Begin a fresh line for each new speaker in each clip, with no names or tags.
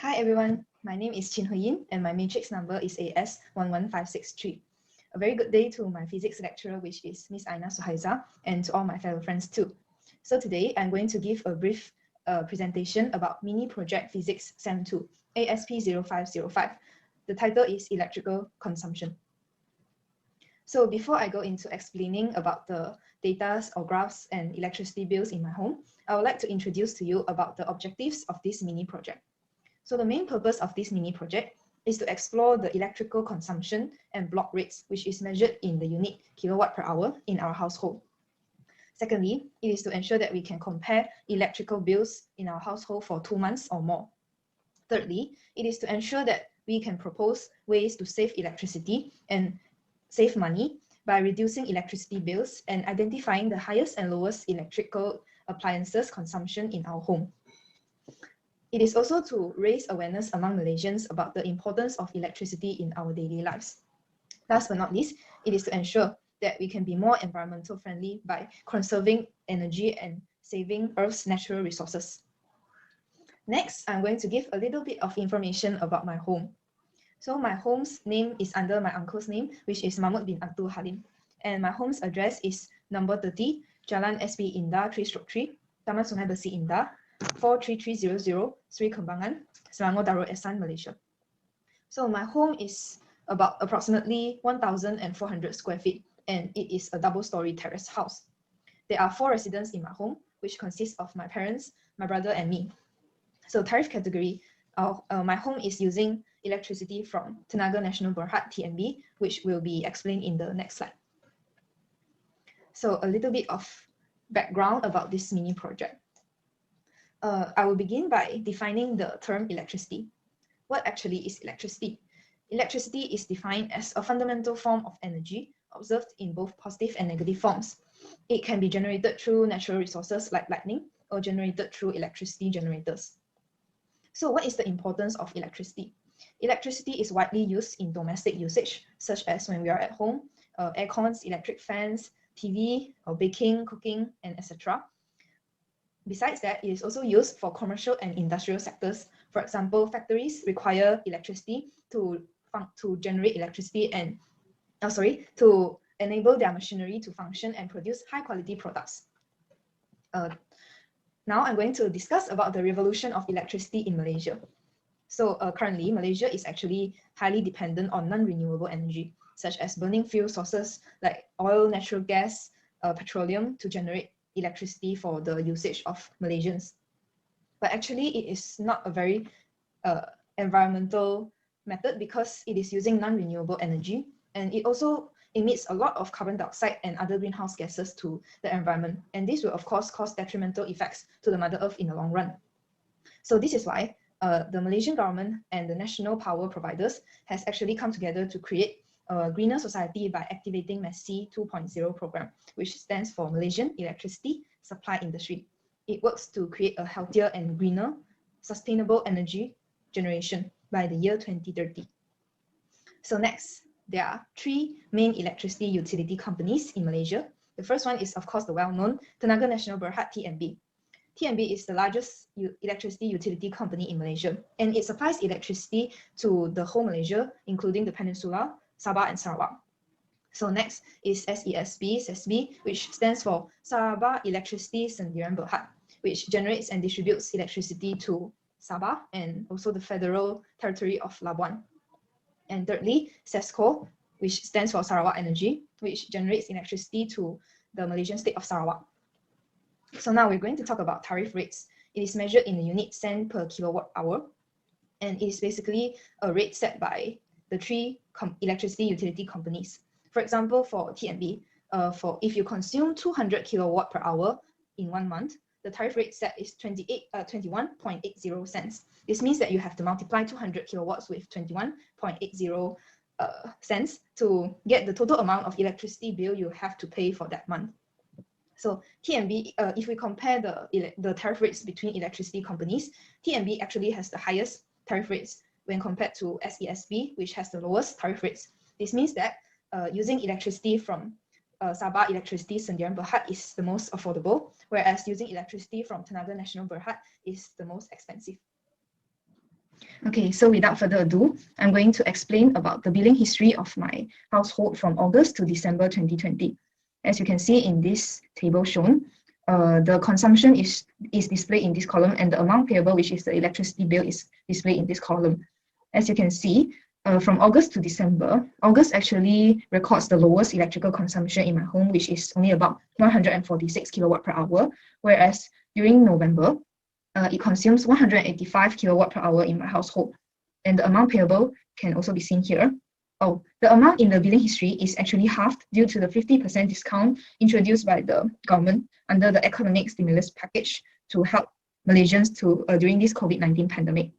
Hi everyone, my name is Hui Yin and my matrix number is AS110563. A very good day to my physics lecturer, which is Miss Aina Suhaiza, and to all my fellow friends too. So today I'm going to give a brief presentation about mini project physics Sem 2, ASP0505. The title is electrical consumption. So before I go into explaining about the data or graphs and electricity bills in my home, I would like to introduce to you about the objectives of this mini project. So the main purpose of this mini project is to explore the electrical consumption and block rates, which is measured in the unit kilowatt per hour in our household. Secondly, it is to ensure that we can compare electrical bills in our household for 2 months or more. Thirdly, it is to ensure that we can propose ways to save electricity and save money by reducing electricity bills and identifying the highest and lowest electrical appliances consumption in our home. It is also to raise awareness among Malaysians about the importance of electricity in our daily lives. Last but not least, it is to ensure that we can be more environmental friendly by conserving energy and saving Earth's natural resources. Next, I'm going to give a little bit of information about my home. So my home's name is under my uncle's name, which is Mohamad bin Abdul Halim. And my home's address is number 30, Jalan SP Indah 3/3, Taman Sungai Besi Indah, 43300 Sri Kembangan, Selangor Darul Ehsan, Malaysia. So my home is about approximately 1,400 square feet, and it is a double-story terrace house. There are 4 residents in my home, which consists of my parents, my brother, and me. So tariff category, my home is using electricity from Tenaga Nasional Berhad TNB, which will be explained in the next slide. So a little bit of background about this mini project. I will begin by defining the term electricity. What actually is electricity? Electricity is defined as a fundamental form of energy observed in both positive and negative forms. It can be generated through natural resources like lightning or generated through electricity generators. So what is the importance of electricity? Electricity is widely used in domestic usage, such as when we are at home, air cons, electric fans, TV, or baking, cooking, and etc. Besides that, it is also used for commercial and industrial sectors. For example, factories require electricity to generate electricity and to enable their machinery to function and produce high quality products. Now I'm going to discuss about the revolution of electricity in Malaysia. So currently, Malaysia is actually highly dependent on non-renewable energy, such as burning fuel sources like oil, natural gas, petroleum to generate electricity for the usage of Malaysians. But actually, it is not a very environmental method because it is using non-renewable energy, and it also emits a lot of carbon dioxide and other greenhouse gases to the environment. And this will of course cause detrimental effects to the Mother Earth in the long run. So this is why the Malaysian government and the national power providers has actually come together to create a greener society by activating MESI 2.0 program, which stands for Malaysian Electricity Supply Industry. It works to create a healthier and greener, sustainable energy generation by the year 2030. So next, there are 3 main electricity utility companies in Malaysia. The first one is, of course, the well-known Tenaga Nasional Berhad TNB. TNB is the largest electricity utility company in Malaysia, and it supplies electricity to the whole Malaysia, including the Peninsula, Sabah, and Sarawak. So next is SESB, which stands for Sabah Electricity Sendirian Berhad, which generates and distributes electricity to Sabah and also the Federal Territory of Labuan. And thirdly, SESCO, which stands for Sarawak Energy, which generates electricity to the Malaysian state of Sarawak. So now we're going to talk about tariff rates. It is measured in the unit cent per kilowatt hour, and it is basically a rate set by the 3 electricity utility companies. For example, for TNB, if you consume 200 kilowatt per hour in 1 month, the tariff rate set is 21.80 cents. This means that you have to multiply 200 kilowatts with 21.80 cents to get the total amount of electricity bill you have to pay for that month. So TNB, if we compare the tariff rates between electricity companies, TNB actually has the highest tariff rates when compared to SESB, which has the lowest tariff rates. This means that using electricity from Sabah Electricity Sendirian Berhad is the most affordable, whereas using electricity from Tenaga Nasional Berhad is the most expensive. Okay, so without further ado, I'm going to explain about the billing history of my household from August to December 2020. As you can see in this table shown, the consumption is displayed in this column, and the amount payable, which is the electricity bill, is displayed in this column. As you can see, from August to December, August actually records the lowest electrical consumption in my home, which is only about 146 kilowatt per hour, whereas during November, it consumes 185 kilowatt per hour in my household. And the amount payable can also be seen here. Oh, the amount in the billing history is actually halved due to the 50% discount introduced by the government under the economic stimulus package to help Malaysians during this COVID-19 pandemic.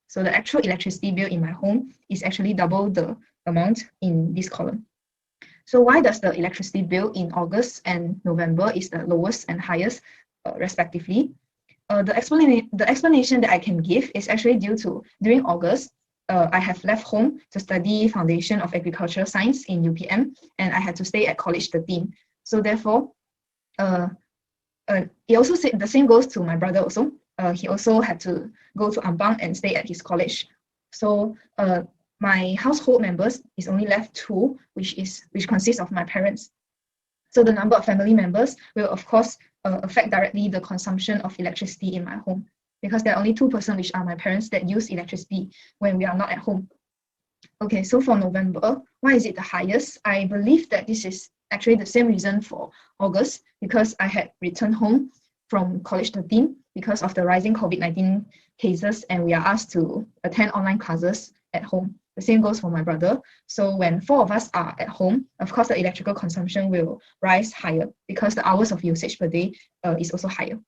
So the actual electricity bill in my home is actually double the amount in this column. So why does the electricity bill in August and November is the lowest and highest respectively? The explanation that I can give is actually due to during August, I have left home to study Foundation of Agricultural Science in UPM, and I had to stay at College 13. So therefore, it also the same goes to my brother also. He also had to go to Ampang and stay at his college. So my household members is only left 2, which consists of my parents. So the number of family members will of course affect directly the consumption of electricity in my home, because there are only 2 persons, which are my parents, that use electricity when we are not at home. Okay, so for November, why is it the highest? I believe that this is actually the same reason for August, because I had returned home from College 13 because of the rising COVID-19 cases, and we are asked to attend online classes at home. The same goes for my brother. So when 4 of us are at home, of course, the electrical consumption will rise higher because the hours of usage per day is also higher.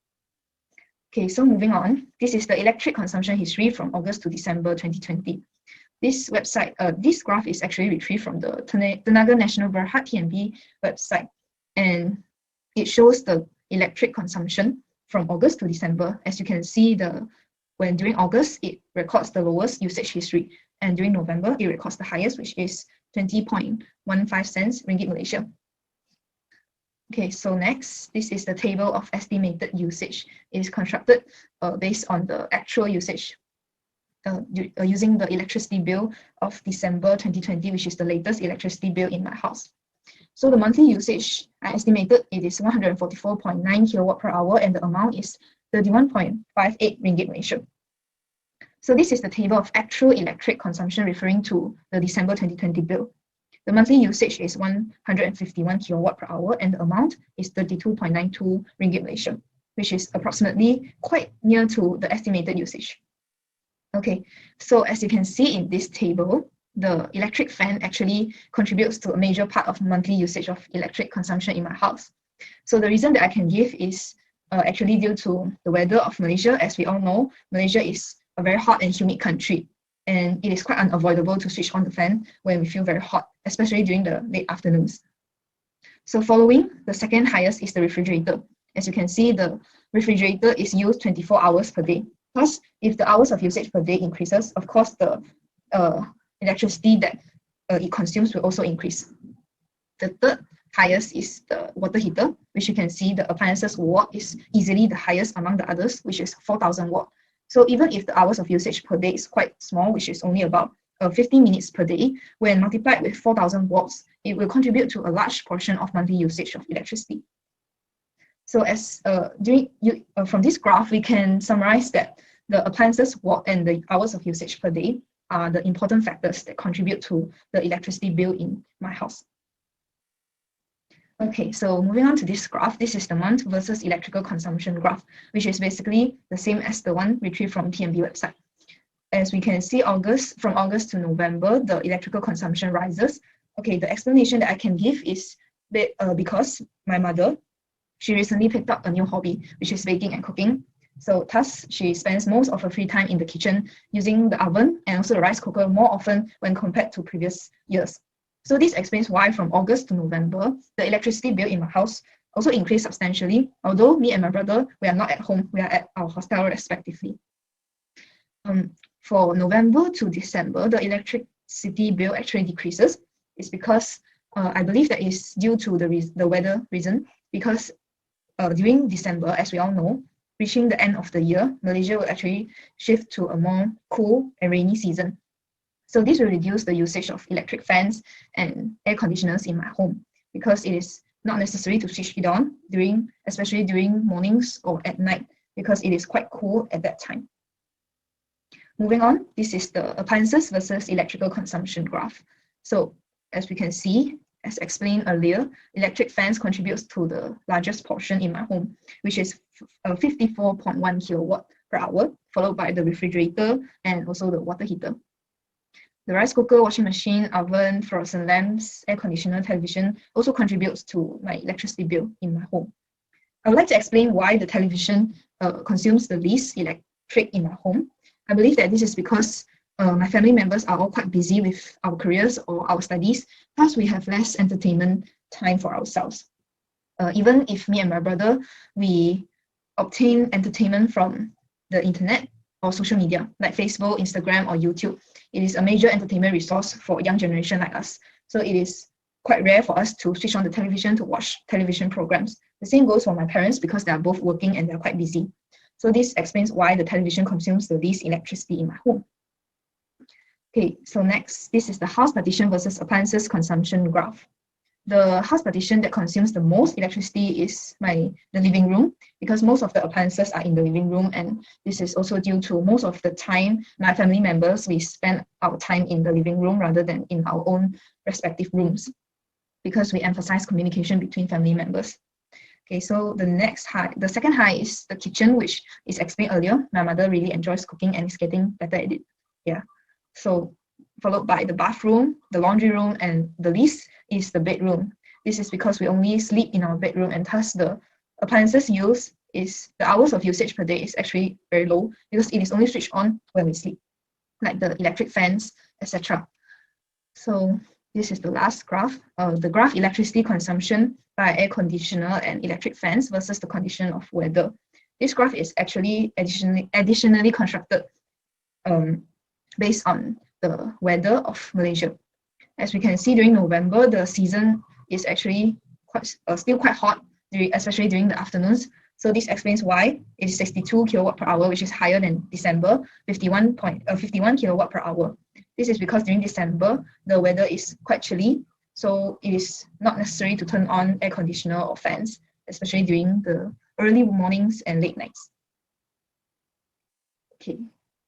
Okay, so moving on, this is the electric consumption history from August to December 2020. This website, this graph is actually retrieved from the Tenaga Nasional Berhad TNB website, and it shows the electric consumption from August to December. As you can see, when during August, it records the lowest usage history, and during November, it records the highest, which is 20.15 cents ringgit Malaysia. Okay, so next, this is the table of estimated usage. It is constructed based on the actual usage using the electricity bill of December 2020, which is the latest electricity bill in my house. So the monthly usage, I estimated it is 144.9 kilowatt per hour, and the amount is 31.58 ringgit Malaysia. So this is the table of actual electric consumption referring to the December 2020 bill. The monthly usage is 151 kilowatt per hour, and the amount is 32.92 ringgit Malaysia, which is approximately quite near to the estimated usage. Okay, so as you can see in this table, the electric fan actually contributes to a major part of monthly usage of electric consumption in my house. So the reason that I can give is actually due to the weather of Malaysia. As we all know, Malaysia is a very hot and humid country, and it is quite unavoidable to switch on the fan when we feel very hot, especially during the late afternoons. So following, the second highest is the refrigerator. As you can see, the refrigerator is used 24 hours per day. Plus, if the hours of usage per day increases, of course, the electricity that it consumes will also increase. The third highest is the water heater, which you can see the appliances watt is easily the highest among the others, which is 4,000 watt. So even if the hours of usage per day is quite small, which is only about 15 minutes per day, when multiplied with 4,000 watts, it will contribute to a large portion of monthly usage of electricity. So as from this graph, we can summarize that the appliances watt and the hours of usage per day are the important factors that contribute to the electricity bill in my house. Okay, so moving on to this graph, this is the month versus electrical consumption graph, which is basically the same as the one retrieved from TNB website. As we can see, from August to November, the electrical consumption rises. Okay, the explanation that I can give is that because my mother, she recently picked up a new hobby, which is baking and cooking. So thus, she spends most of her free time in the kitchen using the oven and also the rice cooker more often when compared to previous years. So this explains why from August to November, the electricity bill in my house also increased substantially, although me and my brother, we are not at home, we are at our hostel respectively. For November to December, the electricity bill actually decreases. It's because I believe that is due to the weather reason, because during December, as we all know, reaching the end of the year, Malaysia will actually shift to a more cool and rainy season. So this will reduce the usage of electric fans and air conditioners in my home, because it is not necessary to switch it on especially during mornings or at night, because it is quite cool at that time. Moving on, this is the appliances versus electrical consumption graph. So as we can see, as explained earlier, electric fans contributes to the largest portion in my home, which is 54.1 kilowatt per hour, followed by the refrigerator and also the water heater. The rice cooker, washing machine, oven, fluorescent lamps, air conditioner, television also contributes to my electricity bill in my home. I would like to explain why the television consumes the least electric in my home. I believe that this is because my family members are all quite busy with our careers or our studies, thus we have less entertainment time for ourselves. Even if me and my brother, we obtain entertainment from the internet or social media like Facebook, Instagram, or YouTube. It is a major entertainment resource for a young generation like us. So it is quite rare for us to switch on the television to watch television programs. The same goes for my parents because they are both working and they're quite busy. So this explains why the television consumes the least electricity in my home. Okay, so next, this is the house partition versus appliances consumption graph. The house partition that consumes the most electricity is the living room, because most of the appliances are in the living room, and this is also due to most of the time my family members, we spend our time in the living room rather than in our own respective rooms, because we emphasize communication between family members. Okay, so the second high is the kitchen, which is explained earlier. My mother really enjoys cooking and is getting better at it. Yeah, so followed by the bathroom, the laundry room, and the least is the bedroom. This is because we only sleep in our bedroom, and thus the appliances use the hours of usage per day is actually very low, because it is only switched on when we sleep, like the electric fans, etc. So this is the last graph, the graph electricity consumption by air conditioner and electric fans versus the condition of weather. This graph is actually additionally constructed based on the weather of Malaysia. As we can see, during November, the season is actually still quite hot, especially during the afternoons. So this explains why it is 62 kilowatt per hour, which is higher than December, 51 kilowatt per hour. This is because during December, the weather is quite chilly, so it is not necessary to turn on air conditioner or fans, especially during the early mornings and late nights. Okay,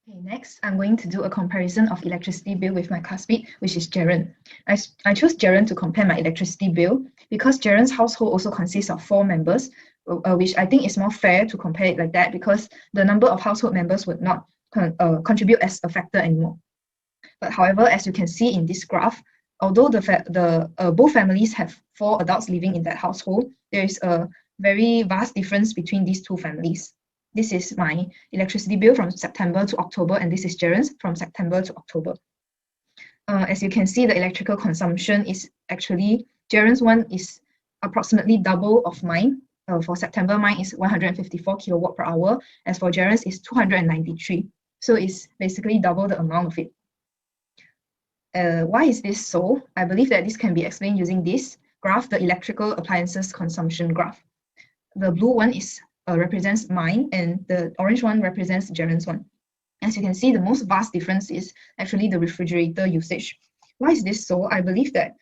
next, I'm going to do a comparison of electricity bill with my classmate, which is Jaren. I chose Jaren to compare my electricity bill because Jaren's household also consists of 4 members, which I think is more fair to compare it like that, because the number of household members would not contribute as a factor anymore. But however, as you can see in this graph, although both families have 4 adults living in that household, there is a very vast difference between these 2 families. This is my electricity bill from September to October, and this is Jaren's from September to October. As you can see, the electrical consumption is actually, Jaren's one is approximately double of mine. For September, mine is 154 kilowatt per hour. As for Jaren's, is 293. So it's basically double the amount of it. Why is this so? I believe that this can be explained using this graph, the electrical appliances consumption graph. The blue one represents mine, and the orange one represents Jaren's one. As you can see, the most vast difference is actually the refrigerator usage. Why is this so? I believe that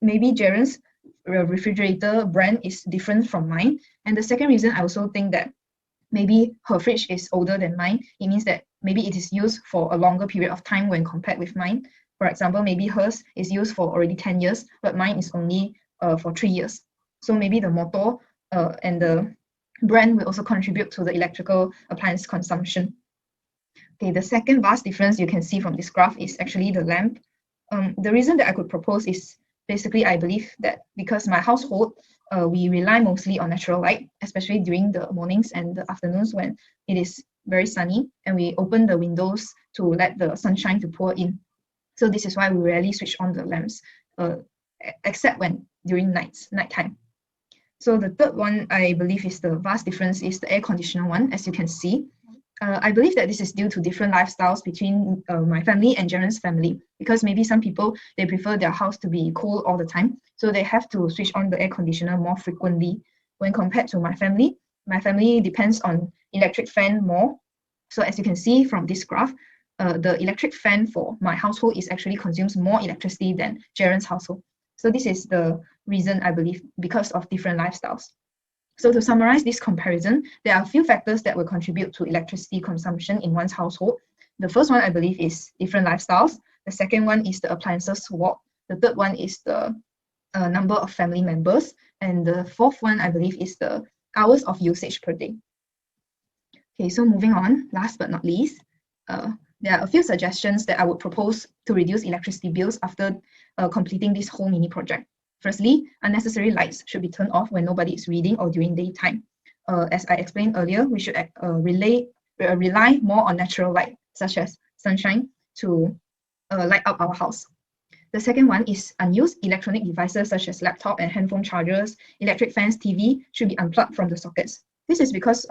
maybe Jaren's refrigerator brand is different from mine. And the second reason, I also think that maybe her fridge is older than mine. It means that maybe it is used for a longer period of time when compared with mine. For example, maybe hers is used for already 10 years, but mine is only for 3 years. So maybe the motor and the brand will also contribute to the electrical appliance consumption. Okay, the second vast difference you can see from this graph is actually the lamp. The reason that I could propose is basically, I believe that because my household, we rely mostly on natural light, especially during the mornings and the afternoons when it is very sunny, and we open the windows to let the sunshine to pour in. So this is why we rarely switch on the lamps, except when during nighttime. So the third one, I believe, is the vast difference is the air conditioner one, as you can see. I believe that this is due to different lifestyles between my family and Jaren's family, because maybe some people, they prefer their house to be cool all the time, so they have to switch on the air conditioner more frequently. When compared to my family depends on electric fan more. So as you can see from this graph, the electric fan for my household is actually consumes more electricity than Jaren's household. So this is the reason, I believe, because of different lifestyles. So to summarize this comparison, there are a few factors that will contribute to electricity consumption in one's household. The first one, I believe, is different lifestyles. The second one is the appliances swap. The third one is the number of family members. And the fourth one, I believe, is the hours of usage per day. Okay, so moving on, last but not least, there are a few suggestions that I would propose to reduce electricity bills after completing this whole mini project. Firstly, unnecessary lights should be turned off when nobody is reading or during daytime. As I explained earlier, we should rely more on natural light, such as sunshine, to light up our house. The second one is unused electronic devices such as laptop and handphone chargers, electric fans, TV should be unplugged from the sockets. This is because,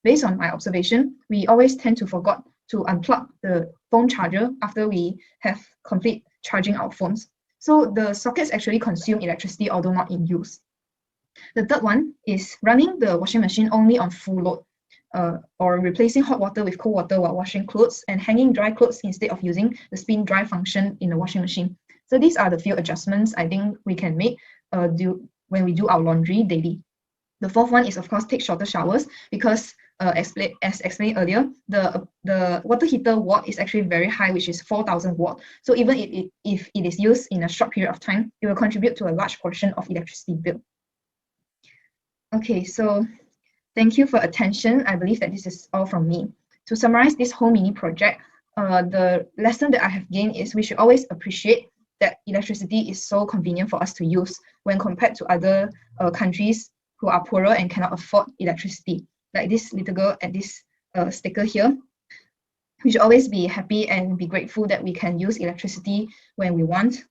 based on my observation, we always tend to forget to unplug the phone charger after we have complete charging our phones. So the sockets actually consume electricity, although not in use. The third one is running the washing machine only on full load, or replacing hot water with cold water while washing clothes, and hanging dry clothes instead of using the spin dry function in the washing machine. So these are the few adjustments I think we can make when we do our laundry daily. The fourth one is, of course, take shorter showers, because as explained earlier, the water heater watt is actually very high, which is 4,000 watt. So even if it is used in a short period of time, it will contribute to a large portion of electricity bill. Okay, so thank you for attention. I believe that this is all from me. To summarize this whole mini project, the lesson that I have gained is we should always appreciate that electricity is so convenient for us to use when compared to other countries who are poorer and cannot afford electricity. Like this little girl at this sticker here. We should always be happy and be grateful that we can use electricity when we want.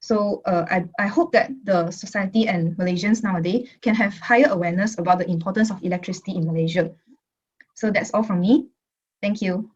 So I hope that the society and Malaysians nowadays can have higher awareness about the importance of electricity in Malaysia. So that's all from me. Thank you.